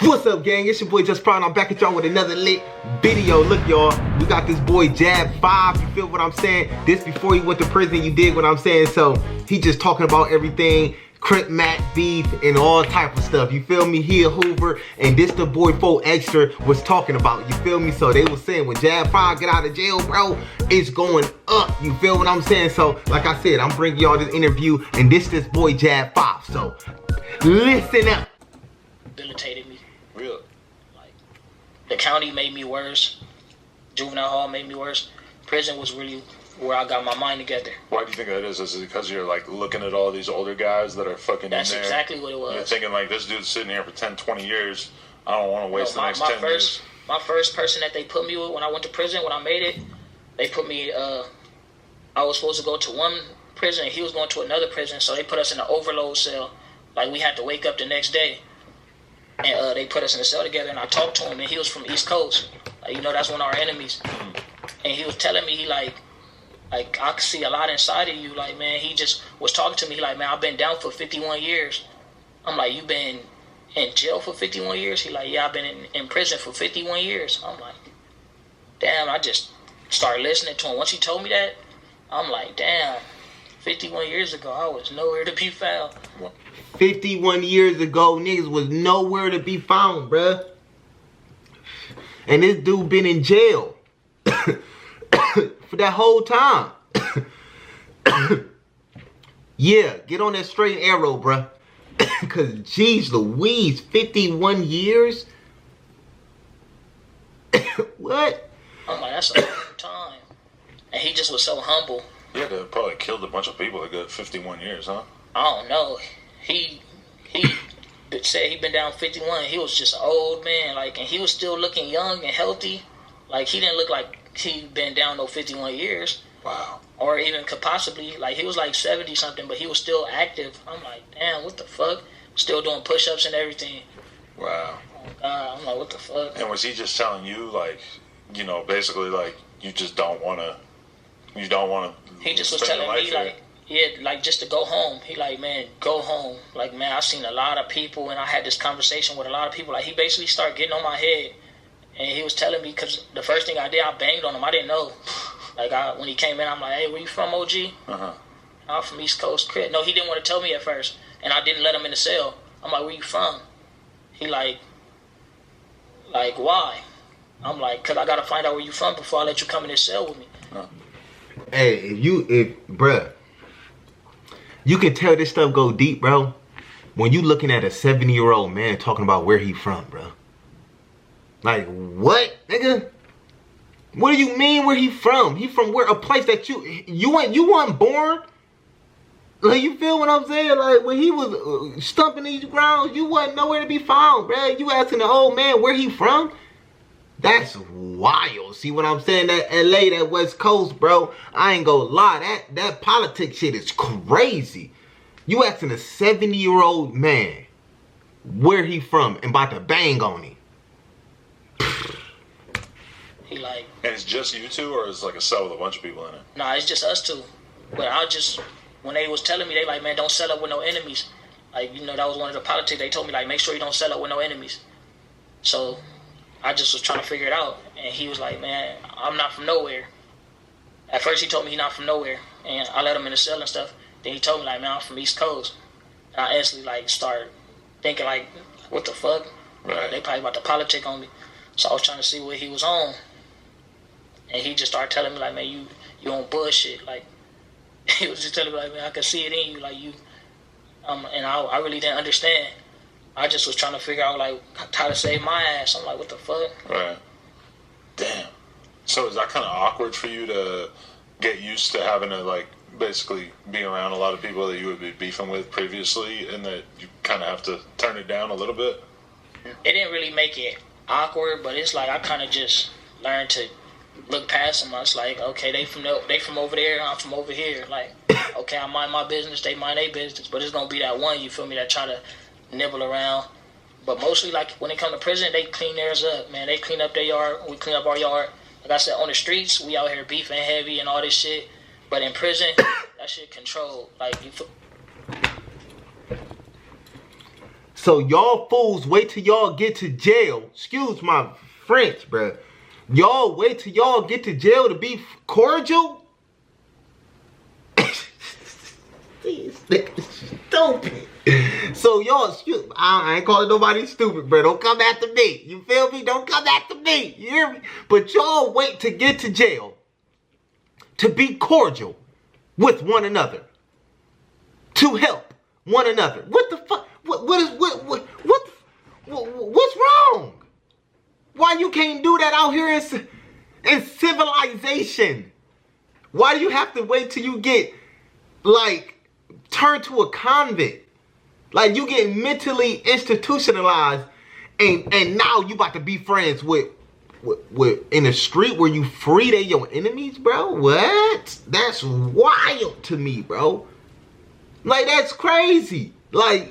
What's up, gang? It's your boy Just Proud. I'm back at y'all with another lit video. Look, y'all, we got this boy Jab 5. You feel what I'm saying? This before he went to prison, you dig what I'm saying? So he just talking about everything, Crip, Mac, beef, and all type of stuff. You feel me? He a Hoover, and this the boy 4 Extra was talking about. You feel me? So they was saying when Jab 5 get out of jail, bro, it's going up. You feel what I'm saying? So like I said, I'm bringing y'all this interview, and this boy Jab 5. So listen up. Debilitated me. Really? Like, the county made me worse. Juvenile hall made me worse. Prison was really where I got my mind together. Why do you think that is? Is it because you're like looking at all these older guys that are fucking That's in there? exactly what it was. You're thinking like, this dude's sitting here for 10, 20 years. I don't want to waste the next 10 years. My first person that they put me with when I went to prison, when I made it, they put me, I was supposed to go to one prison, he was going to another prison, so they put us in an overload cell. Like, we had to wake up the next day. And they put us in a cell together, and I talked to him, and he was from East Coast. Like, you know, that's one of our enemies. And he was telling me, he like I could see a lot inside of you. Like, man, he just was talking to me. He like, man, I've been down for 51 years. I'm like, you been in jail for 51 years? He like, yeah, I've been in prison for 51 years. I'm like, damn, I just started listening to him. Once he told me that, I'm like, damn, 51 years ago, I was nowhere to be found. 51 years ago, niggas was nowhere to be found, bruh. And this dude been in jail for that whole time. Yeah, get on that straight and arrow, bruh. Cause geez Louise, 51 years? What? I'm like, that's a long time. And he just was so humble. Yeah, they probably killed a bunch of people that got 51 years, huh? I don't know. He said he been down 51. He was just an old man, like, and he was still looking young and healthy. Like, he didn't look like he been down no 51 years. Wow. Or even could possibly, like, he was like 70 something, but he was still active. I'm like, damn, what the fuck? Still doing push-ups and everything. Wow. Oh God, I'm like, what the fuck? And was he just telling you, like, you know, basically, like, you just don't want to, He just was telling me, like, yeah, like, just to go home. He like, man, go home. Like, man, I've seen a lot of people, and I had this conversation with a lot of people. Like, he basically started getting on my head, and he was telling me, because the first thing I did, I banged on him. I didn't know. Like, when he came in, I'm like, hey, where you from, OG? I'm from East Coast, Crip. No, he didn't want to tell me at first, and I didn't let him in the cell. I'm like, where you from? He like, why? I'm like, because I got to find out where you from before I let you come in this cell with me. Hey, bruh, you can tell this stuff go deep, bro, when you looking at a 70-year-old man talking about where he from, bro. Like, what, nigga? What do you mean where he from? He from where? A place that you weren't born? Like, you feel what I'm saying? Like, when he was stumping these grounds, you wasn't nowhere to be found, bro. You asking the old man where he from? That's wild. See what I'm saying? That LA, that West Coast, bro. I ain't gonna lie. That politics shit is crazy. You asking a 70-year-old man where he from and about to bang on him. He like... And it's just you two, or is it like a cell with a bunch of people in it? Nah, it's just us two. But when they was telling me, they like, man, don't sell up with no enemies. Like, you know, that was one of the politics. They told me, like, make sure you don't sell up with no enemies. So I just was trying to figure it out. And he was like, man, I'm not from nowhere. At first he told me he's not from nowhere. And I let him in the cell and stuff. Then he told me, like, man, I'm from East Coast. And I instantly, like, started thinking, like, what the fuck? Right. They probably about to politic on me. So I was trying to see what he was on. And he just started telling me, like, man, you on bullshit. Like, he was just telling me, like, man, I can see it in you. Like, you, and I really didn't understand. I just was trying to figure out, like, how to save my ass. I'm like, what the fuck? Right. Damn. So is that kind of awkward for you to get used to having to, like, basically be around a lot of people that you would be beefing with previously, and that you kind of have to turn it down a little bit? It didn't really make it awkward, but it's like I kind of just learned to look past them. I was like, okay, they from over there, I'm from over here. Like, okay, I mind my business, they mind their business, but it's gonna be that one, you feel me, that try to nibble around. But mostly, like, when they come to prison, they clean theirs up, man. They clean up their yard, we clean up our yard. Like I said, on the streets, we out here beefing heavy and all this shit. But in prison, that shit controlled. Like, you So y'all fools wait till y'all get to jail. Excuse my French, bruh. Y'all wait till y'all get to jail to be cordial? These niggas stupid. So y'all, I ain't calling nobody stupid, bro. Don't come after me. You feel me? Don't come after me. You hear me? But y'all wait to get to jail to be cordial with one another, to help one another. What the fuck? What's wrong? Why you can't do that out here in civilization? Why do you have to wait till you get like turned to a convict? Like you get mentally institutionalized, and now you about to be friends with in the street where you free they your enemies, bro? What? That's wild to me, bro. Like that's crazy. Like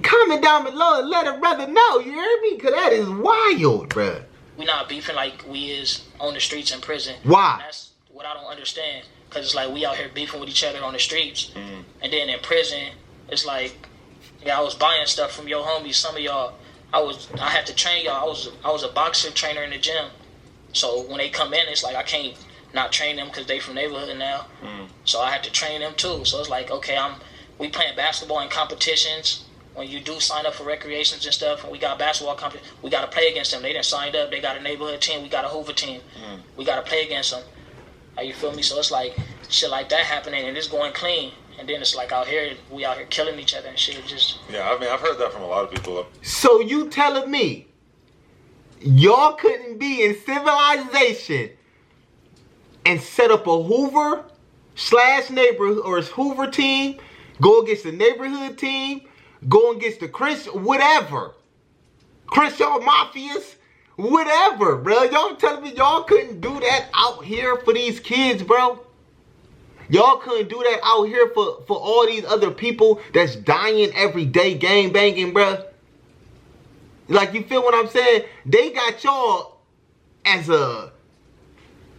comment down below and let a brother know, you hear me? Cause that is wild, bro. We not beefing like we is on the streets in prison. Why? That's what I don't understand. Cause it's like we out here beefing with each other on the streets, and then in prison, it's like, yeah, I was buying stuff from your homies. Some of y'all, I had to train y'all. I was a boxer trainer in the gym. So when they come in, it's like I can't not train them because they from neighborhood now. So I had to train them too. So it's like, okay, we playing basketball in competitions. When you do sign up for recreations and stuff, and we got basketball competition, we got to play against them. They didn't sign up. They got a neighborhood team. We got a Hoover team. We got to play against them. You feel me? So it's like shit like that happening, and it's going clean. And then it's like we out here killing each other and shit. Just yeah, I mean, I've heard that from a lot of people. So you telling me y'all couldn't be in civilization and set up a Hoover / neighborhood or Hoover team, go against the neighborhood team, go against the whatever, Crenshaw Mafias, whatever, bro? Y'all telling me y'all couldn't do that out here for these kids, bro? Y'all couldn't do that out here for all these other people that's dying every day, gang banging, bro? Like, you feel what I'm saying? They got y'all as a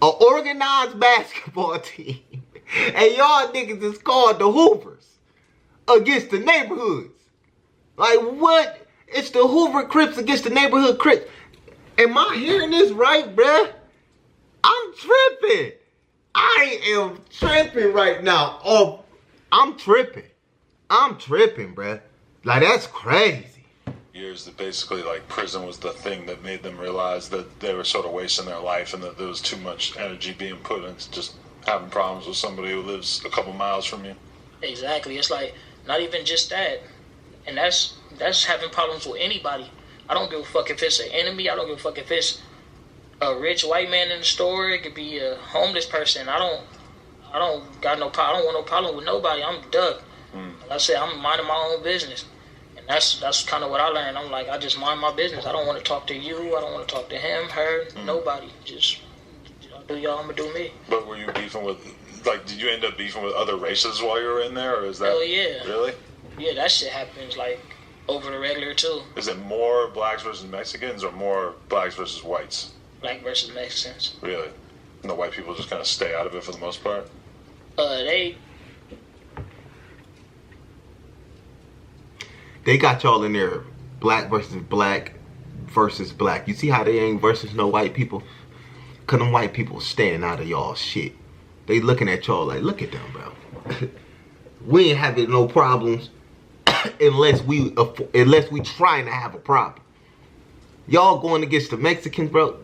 organized basketball team. And y'all niggas is called the Hoovers against the neighborhoods. Like, what? It's the Hoover Crips against the neighborhood Crips. Am I hearing this right, bruh? I'm tripping. I am tripping right now. Oh, I'm tripping. I'm tripping, bruh. Like, that's crazy. Years that basically, like, prison was the thing that made them realize that they were sort of wasting their life and that there was too much energy being put into just having problems with somebody who lives a couple miles from you. Exactly. It's like, not even just that. And that's having problems with anybody. I don't give a fuck if it's an enemy. I don't give a fuck if it's a rich white man in the store. It could be a homeless person. I don't got no problem. I don't want no problem with nobody. I'm Doug. Like I said, I'm minding my own business. And that's kind of what I learned. I'm like, I just mind my business. I don't want to talk to you. I don't want to talk to him, her, nobody. Just do y'all, I'm going to do me. But were you beefing with, like, did you end up beefing with other races while you were in there? Or is that... Hell yeah. Really? Yeah, that shit happens, like, over the regular, too. Is it more blacks versus Mexicans or more blacks versus whites? Black versus Mexicans. Really? And the white people just kind of stay out of it for the most part? They got y'all in there, black versus black. You see how they ain't versus no white people? Cause them white people staying out of y'all shit. They looking at y'all like, look at them, bro. We ain't having no problems unless we trying to have a problem. Y'all going against the Mexicans, bro.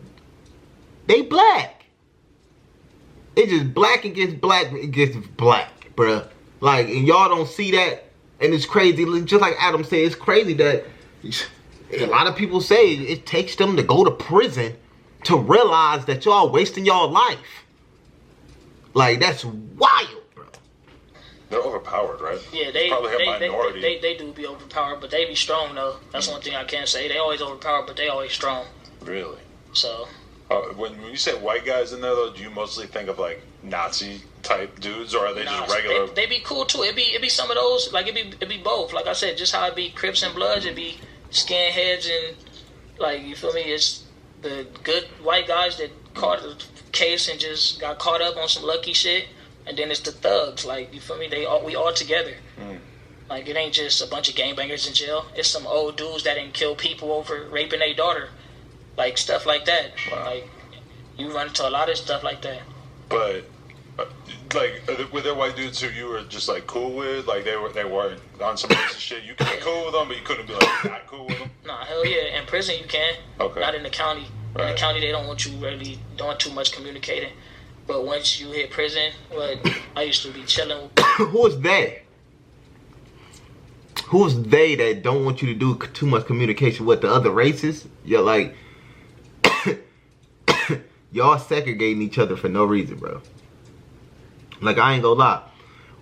They black. They just black against black, bro. Like, and y'all don't see that. And it's crazy, just like Adam said, it's crazy that a lot of people say it takes them to go to prison to realize that y'all wasting y'all life. Like, that's wild, bro. They're overpowered, right? Yeah, they do be overpowered, but they be strong, though. That's one thing I can say. They always overpowered, but they always strong. Really? So... when you say white guys in there, though, do you mostly think of, like, Nazi-type dudes, or are they just regular? They be cool, too. It be some of those, like, it be both. Like I said, just how it be Crips and Bloods, it be skinheads and, like, you feel me? It's the good white guys that caught the case and just got caught up on some lucky shit, and then it's the thugs, like, you feel me? We all together. Like, it ain't just a bunch of gangbangers in jail. It's some old dudes that didn't kill people over raping their daughter. Like, stuff like that. Wow. Like, you run into a lot of stuff like that. But like, were there white dudes who you were just like cool with? Like they weren't on some racist shit. You could be cool with them, but you couldn't be like not cool with them. Nah, hell yeah. In prison you can. Okay. Not in the county. In Right. the county they don't want you really doing too much communicating. But once you hit prison, I used to be chilling. Who's they? Who's they that don't want you to do too much communication with the other races? You're like, y'all segregating each other for no reason, bro. Like, I ain't gonna lie.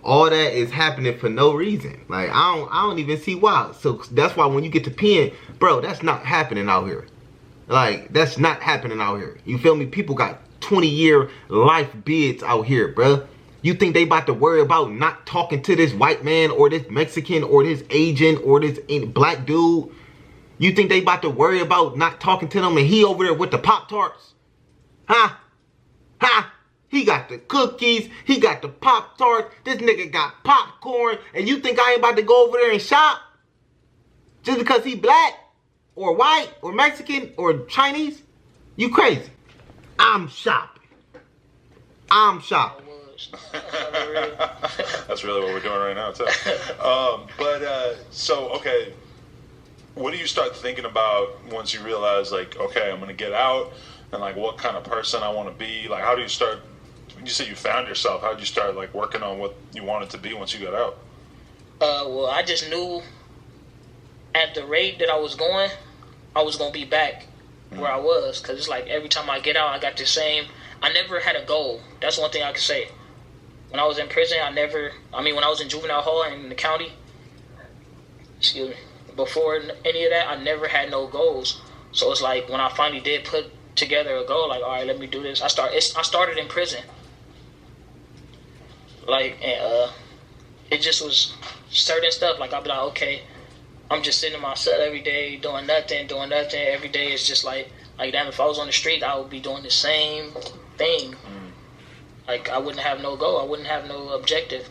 All that is happening for no reason. Like, I don't even see why. So that's why when you get to peeing, bro, that's not happening out here. Like, that's not happening out here. You feel me? People got 20-year life bids out here, bro. You think they about to worry about not talking to this white man or this Mexican or this Asian or this black dude? You think they about to worry about not talking to them and he over there with the Pop-Tarts? Huh? Huh? He got the cookies. He got the Pop-Tarts. This nigga got popcorn. And you think I ain't about to go over there and shop? Just because he black? Or white? Or Mexican? Or Chinese? You crazy. I'm shopping. I'm shopping. That's really what we're doing right now, too. So, okay, what do you start thinking about once you realize, like, okay, I'm going to get out, and, like, what kind of person I want to be? Like, how do you start, when you say you found yourself, how did you start, like, working on what you wanted to be once you got out? Well, I just knew at the rate that I was going to be back where I was. Because it's like every time I get out, I got the same. I never had a goal. That's one thing I can say. When I was in prison, when I was in juvenile hall in the county, before any of that, I never had no goals. So it's like when I finally did put together a goal, like, all right, let me do this. I started in prison. Like, and it just was certain stuff. Like, I'd be like, okay, I'm just sitting in my cell every day, doing nothing. Every day it's just like damn, if I was on the street, I would be doing the same thing. Like, I wouldn't have no goal. I wouldn't have no objective.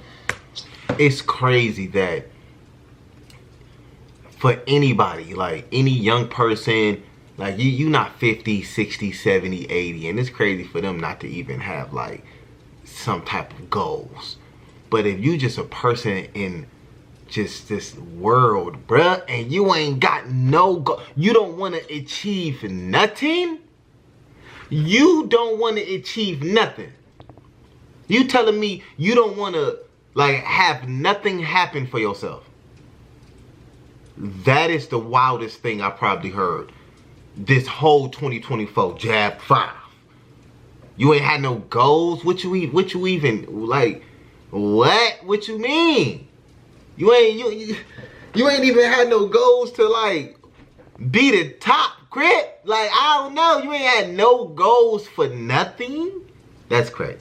It's crazy that for anybody, like any young person, like you not 50, 60, 70, 80, and it's crazy for them not to even have like some type of goals. But if you just a person in just this world, bruh, and you ain't got no goal, you don't want to achieve nothing. You don't want to achieve nothing. You telling me you don't want to, like, have nothing happen for yourself? That is the wildest thing I probably heard this whole 2024 Jab 5. You ain't had no goals? What you even, like, what? What you mean? You ain't even had no goals to, like, be the top Crip? Like, I don't know. You ain't had no goals for nothing? That's crazy.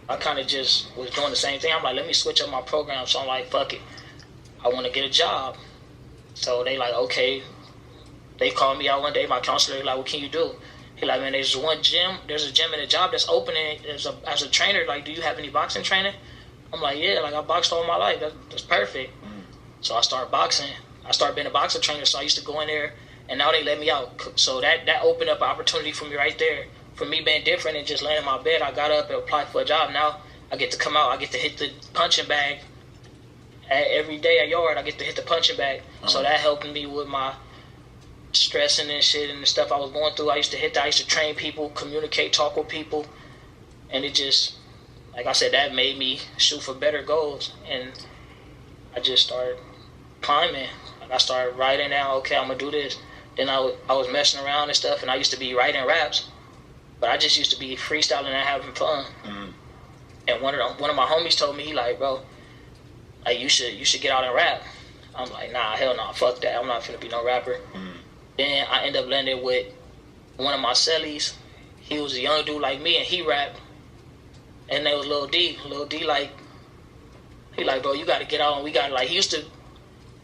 I kind of just was doing the same thing. I'm like, let me switch up my program. So I'm like, fuck it. I want to get a job. So they like, okay. They called me out one day. My counselor like, what can you do? He like, man, there's a gym in a job that's opening as a trainer. Like, do you have any boxing training? I'm like, yeah. Like, I boxed all my life. That's perfect. So I started boxing. I started being a boxing trainer. So I used to go in there, and now they let me out. So that opened up an opportunity for me right there. For me being different and just laying in my bed, I got up and applied for a job. Now I get to come out. I get to hit the punching bag every day at yard. I get to hit the punching bag. So that helped me with my stressing and shit and the stuff I was going through. I used to train people, communicate, talk with people. And it just, like I said, that made me shoot for better goals. And I just started climbing. Like, I started writing down, okay, I'm going to do this. Then I was messing around and stuff, and I used to be writing raps. But I just used to be freestyling and having fun. And one of my homies told me, he like, bro, like, you should get out and rap. I'm like, nah, hell nah, fuck that. I'm not finna be no rapper. Then I end up landing with one of my cellies. He was a young dude like me, and he rapped. And that was Lil D. Lil D, like, he like, bro, you got to get out, and we got to, like, he used to,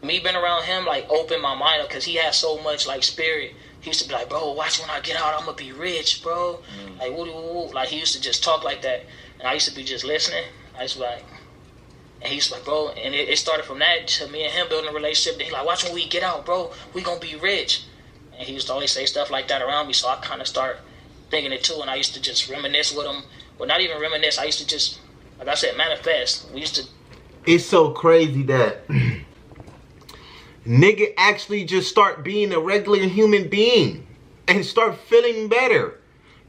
me being around him, like, open my mind up, because he had so much, like, spirit. He used to be like, bro, watch when I get out, I'm going to be rich, bro. Like, woo. Like, he used to just talk like that. And I used to be just listening. I used to be like, And he's like, bro, and it started from that to me and him building a relationship. Then he's like, watch when we get out, bro, we gonna be rich. And he used to always say stuff like that around me, so I kind of start thinking it too. And I used to just reminisce with him. Well, not even reminisce. I used to just, like I said, manifest. We used to. It's so crazy that nigga actually just start being a regular human being and start feeling better,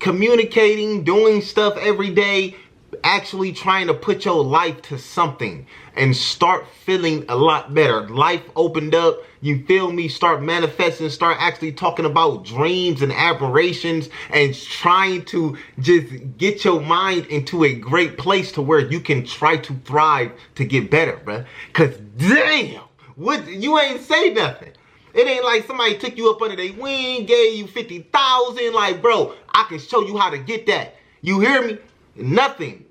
communicating, doing stuff every day, actually trying to put your life to something and start feeling a lot better. Life opened up, you feel me, start manifesting, start actually talking about dreams and aberrations and trying to just get your mind into a great place to where you can try to thrive to get better, bruh. Cause damn, what, you ain't say nothing. It ain't like somebody took you up under their wing, gave you 50,000. Like, bro, I can show you how to get that. You hear me? Nothing.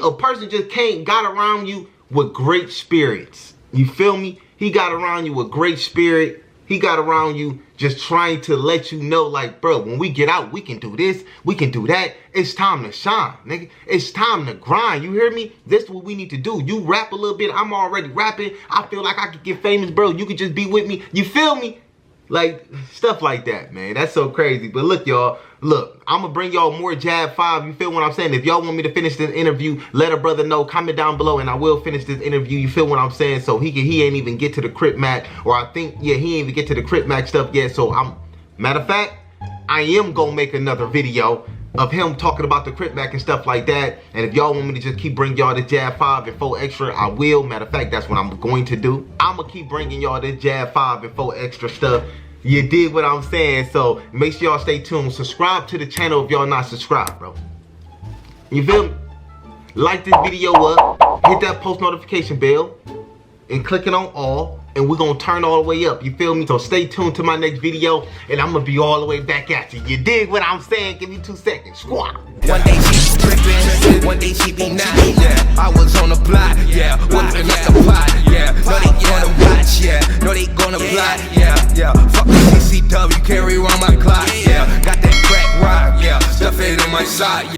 A person just got around you with great spirits. You feel me? He got around you with great spirit. He got around you just trying to let you know, like, bro, when we get out, we can do this, we can do that. It's time to shine, nigga. It's time to grind. You hear me? This is what we need to do. You rap a little bit. I'm already rapping. I feel like I could get famous, bro. You could just be with me. You feel me? Like, stuff like that, man. That's so crazy. But look, y'all. Look, I'm going to bring y'all more Jab 5. You feel what I'm saying? If y'all want me to finish this interview, let a brother know. Comment down below, and I will finish this interview. You feel what I'm saying? So he ain't even get to the Crip Mac. Or I think, yeah, he ain't even get to the Crip Mac stuff yet. So, matter of fact, I am going to make another video of him talking about the Crip Mac and stuff like that. And if y'all want me to just keep bringing y'all this Jab 5 and 4 extra, I will. Matter of fact, that's what I'm going to do. I'm going to keep bringing y'all this Jab 5 and 4 extra stuff. You did what I'm saying, so make sure y'all stay tuned. Subscribe to the channel if y'all not subscribed, bro. You feel me? Like this video up, hit that post notification bell, and click it on all, and we're gonna turn all the way up. You feel me? So stay tuned to my next video, and I'm gonna be all the way back at you. You dig what I'm saying? Give me 2 seconds. Squat. One day she be trippin', one day she be not. Yeah, I was on the block. Yeah, whipping at the pot. Yeah, no they gonna watch. Yeah, no they gonna plot. Yeah, fuck the CCW, carry around my clock. Yeah, got that crack rock. Yeah, stuff it in my side. Yeah.